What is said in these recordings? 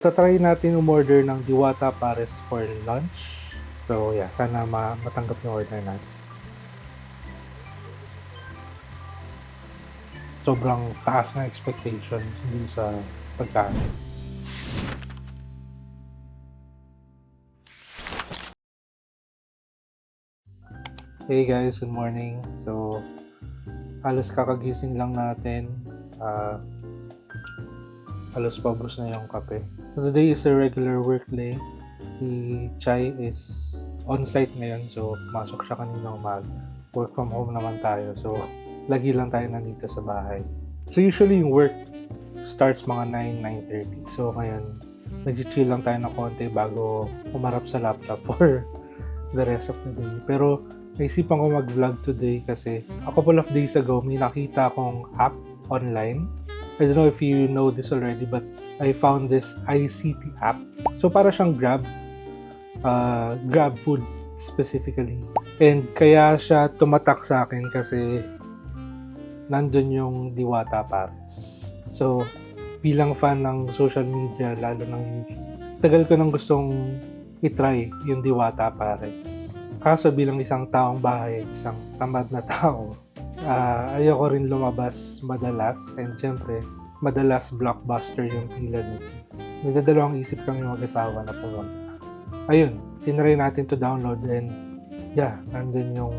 Tatry natin umorder ng Diwata Pares for lunch. So yeah, sana matanggap yung order natin. Sobrang taas na expectations dun sa pagkain. Hey guys, good morning. So, halos kakagising lang natin. Halos paubos na yung kape. So, today is a regular work day. Si Chai is on-site ngayon. So, pumasok siya kanina umaga. Work from home naman tayo. So, lagi lang tayo nandito sa bahay. So, usually yung work starts mga 9, 9:30. So, ngayon, nag-chill lang tayo ng konti bago umarap sa laptop for the rest of the day. Pero, naisipan ko mag-vlog today kasi a couple of days ago, may nakita akong app online. I don't know if you know this already, but I found this iCity app. So, para siyang Grab food specifically. And kaya siya tumatak sa akin kasi nandun yung Diwata Pares. So, bilang fan ng social media, lalo ng YouTube, tagal ko nang gustong itry yung Diwata Pares. Kaso bilang isang taong bahay, isang tamad na tao, ayoko rin lumabas madalas. And syempre, madalas blockbuster yung pila dito. Nagdadalawang isip kami mag-asawa na pumunta. Ayun, tinry natin to download and yeah, nandun yung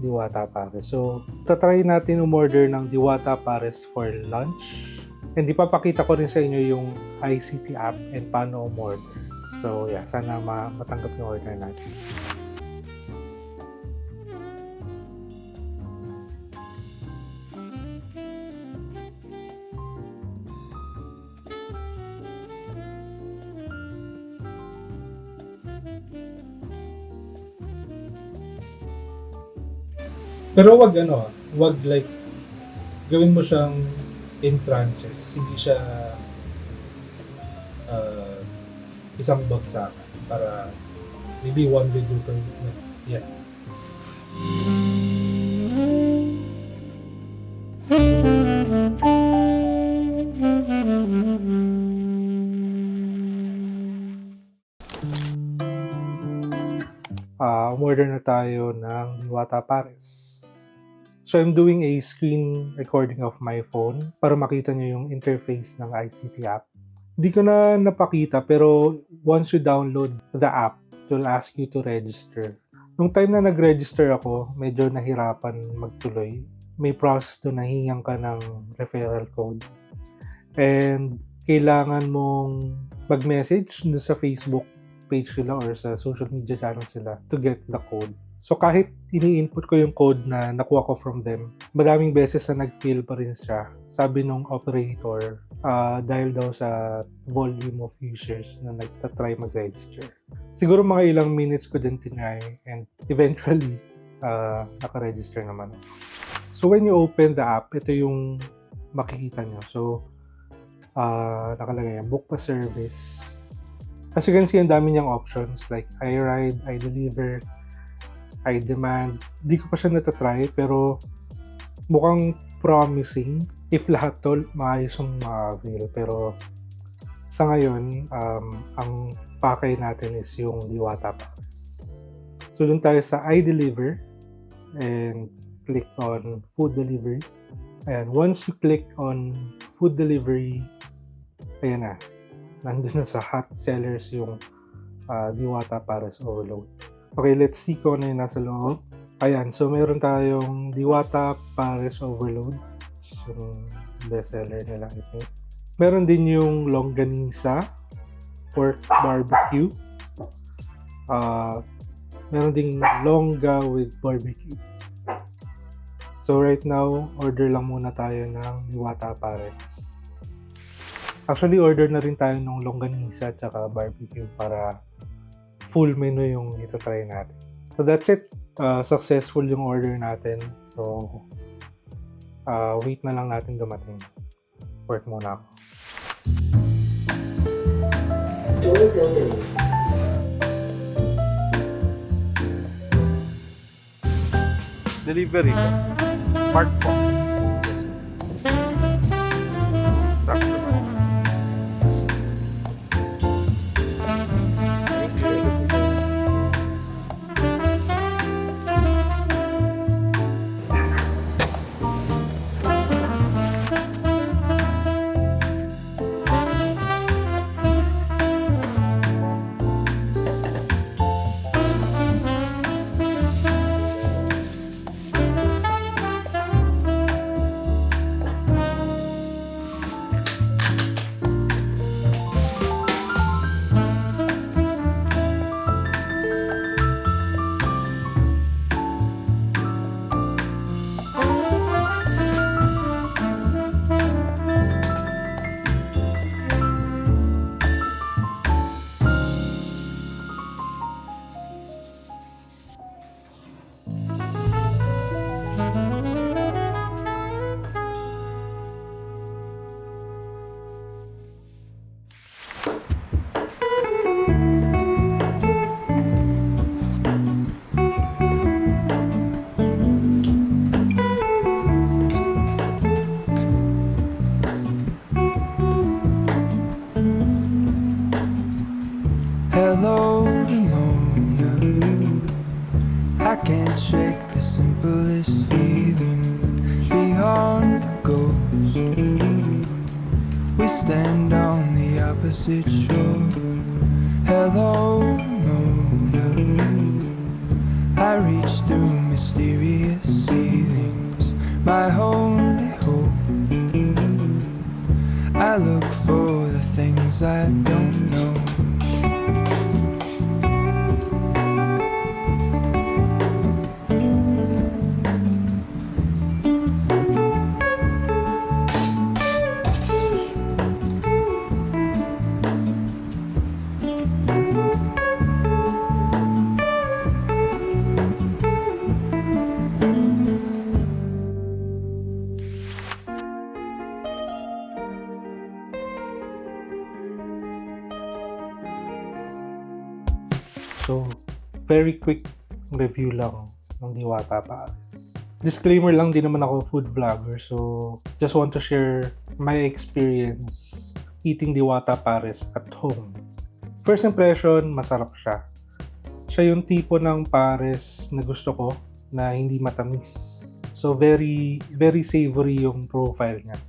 Diwata Pares. So, tatry natin umorder ng Diwata Pares for lunch. And ipapakita ko rin sa inyo yung iCity app and paano umorder. So, yeah, sana matanggap yung order natin. Pero wag like, gawin mo siyang in tranches. Hindi siya isang bagsakan para maybe one video per week. Yeah. Umorder na tayo ng Diwata Pares. So I'm doing a screen recording of my phone para makita nyo yung interface ng iCity app. Hindi ko na napakita pero once you download the app, it will ask you to register. Nung time na nag-register ako, medyo nahirapan magtuloy. May process doon na hingang ka ng referral code. And kailangan mong mag-message doon sa Facebook page nila or sa social media channel sila to get the code. So kahit ini-input ko yung code na nakuha ko from them, maraming beses na nag-fail pa rin siya. Sabi nung operator, dahil daw sa volume of users na nagtatry mag-register. Siguro mga ilang minutes ko din tinry and eventually, naka-register naman. So when you open the app, ito yung makikita nyo. So, nakalagay yan, book pa service. As you can see, ang dami niyang options like I ride, I deliver, I demand. Di ko pa siya natatry pero mukhang promising if lahat to maayos yung ma-avail. Pero sa ngayon, ang pakay natin is yung Diwata Pares. So dun tayo sa I deliver and click on food delivery. Ayan, once you click on food delivery, ayan na. Nandun na sa hot sellers yung Diwata Pares overload. Okay, let's see kung ano yung nasa loob. Ayan, so meron tayong Diwata Pares overload. Yung bestseller nila, I think. Meron din yung longganisa, pork barbecue. Meron ding longga with barbecue. So right now, order lang muna tayo ng Diwata Pares. Actually, order na rin tayo ng longganisa at saka barbecue para full menu yung itatry natin. So that's it. Successful yung order natin. So, wait na lang natin dumating. Work muna ako. Delivery po. Smartphone. Sakto. on the opposite shore. Hello, Mona. I reach through mysterious ceilings, my only hope. I look for the things I don't know. So, very quick review lang ng Diwata Pares. Disclaimer lang, di naman ako food vlogger, so just want to share my experience eating Diwata Pares at home. First impression, masarap siya. Siya yung tipo ng pares na gusto ko na hindi matamis. So, very, very savory yung profile niya.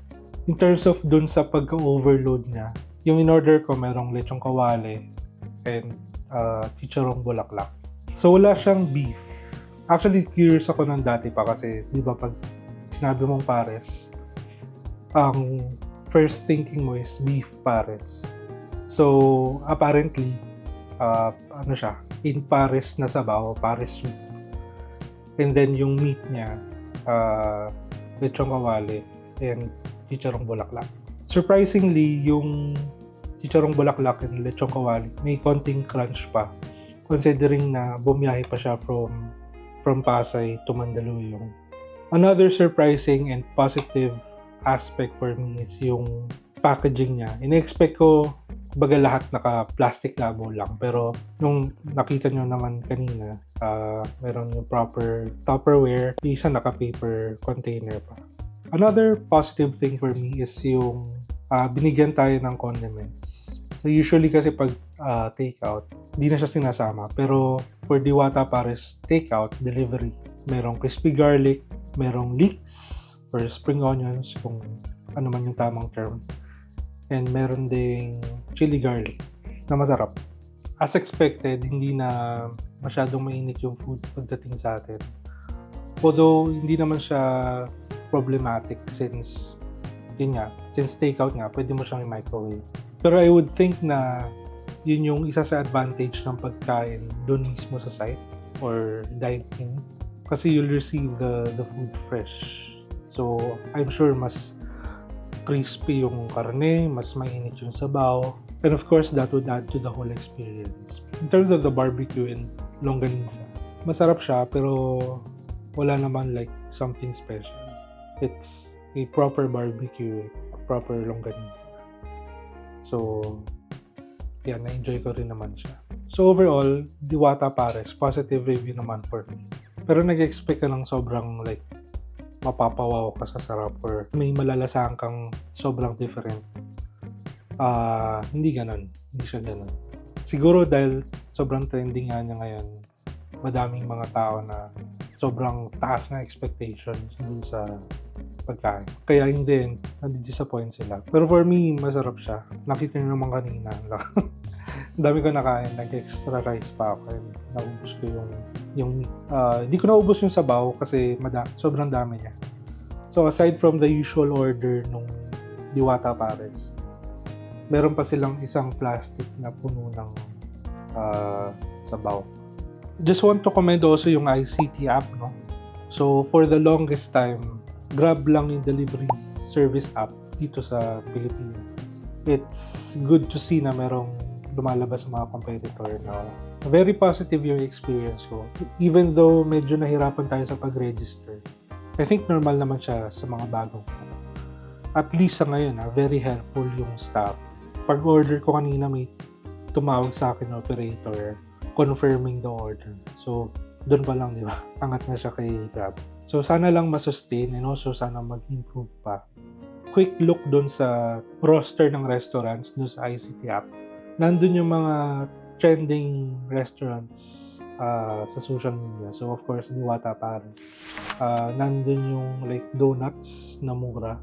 In terms of dun sa pagka-overload niya, yung in-order ko merong lechong kawale and chicharong bulaklak. So, wala siyang beef. Actually, curious ako ng dati pa kasi, di ba, pag sinabi mong pares, ang first thinking mo is beef pares. So, apparently, ano siya, in pares na sabaw, pares soup. And then, yung meat niya, lechong kawale and chicharong bulaklak. Surprisingly, yung chicharong bulaklak and lechong kawali, may konting crunch pa. Considering na bumiyahe pa siya from Pasay to Mandaluyong. Another surprising and positive aspect for me is yung packaging niya. In-expect ko, baga lahat naka-plastic labo lang. Pero nung nakita nyo naman kanina, meron yung proper Tupperware, isa naka-paper container pa. Another positive thing for me is yung binigyan tayo ng condiments. So usually kasi pag takeout, di na siya sinasama. Pero for Diwata Pares takeout, delivery, merong crispy garlic, merong leeks or spring onions, kung ano man yung tamang term. And meron ding chili garlic na masarap. As expected, hindi na masyadong mainit yung food pagdating sa atin. Although hindi naman siya problematic since takeout nga, pwede mo siyang i-microwave. Pero I would think na yun yung isa sa advantage ng pagkain doon mismo sa site or dine-in. Kasi you'll receive the food fresh. So, I'm sure mas crispy yung karne, mas mainit yung sabaw. And of course, that would add to the whole experience. In terms of the barbecue and longganisa, masarap siya pero wala naman like something special. It's a proper barbecue, a proper longganisa. So, yeah, na-enjoy ko rin naman siya. So overall, Diwata Pares, positive review naman for me. Pero nag-expect ka ng sobrang like mapapawaw ka sa sarap or may malalasahan kang sobrang different. Hindi ganun. Hindi siya ganun. Siguro dahil sobrang trending nga niya ngayon, madaming mga tao na sobrang taas na expectations dun sa pagkain. Kaya hindi, nadi-disappoint sila. Pero for me, masarap siya. Nakita niyo naman kanina. Ang dami ko nakain, nag-extra rice pa ako. And naubos ko yung di ko naubos yung sabaw kasi sobrang dami niya. So aside from the usual order nung Diwata Pares, meron pa silang isang plastic na puno ng sabaw. Just want to commend also yung ICT app, no? So for the longest time, Grab lang yung delivery service app dito sa Pilipinas. It's good to see na merong lumalabas mga competitor na very positive yung experience ko. Even though medyo nahirapan tayo sa pag-register, I think normal naman siya sa mga bagong. At least sa ngayon, very helpful yung staff. Pag-order ko kanina, may tumawag sa akin operator confirming the order. So, doon pa lang, di ba? Angat na siya kay Grab. So, sana lang masustain and also sana mag-improve pa. Quick look doon sa roster ng restaurants doon sa ICT app. Nandun yung mga trending restaurants sa social media. So, of course, Diwata Pares. Nandun yung like donuts na mura.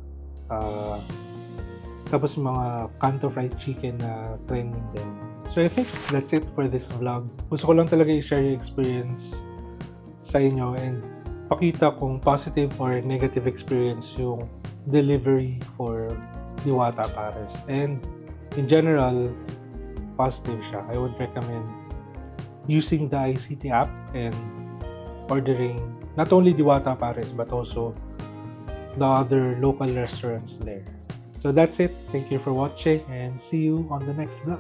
Tapos yung mga Kanto Fried Chicken na trending din. So I think that's it for this vlog. Gusto ko lang talaga i-share yung experience sa inyo and pakita kung positive or negative experience yung delivery for Diwata Pares. And in general, positive siya. I would recommend using the ICT app and ordering not only Diwata Pares but also the other local restaurants there. So that's it. Thank you for watching and see you on the next vlog.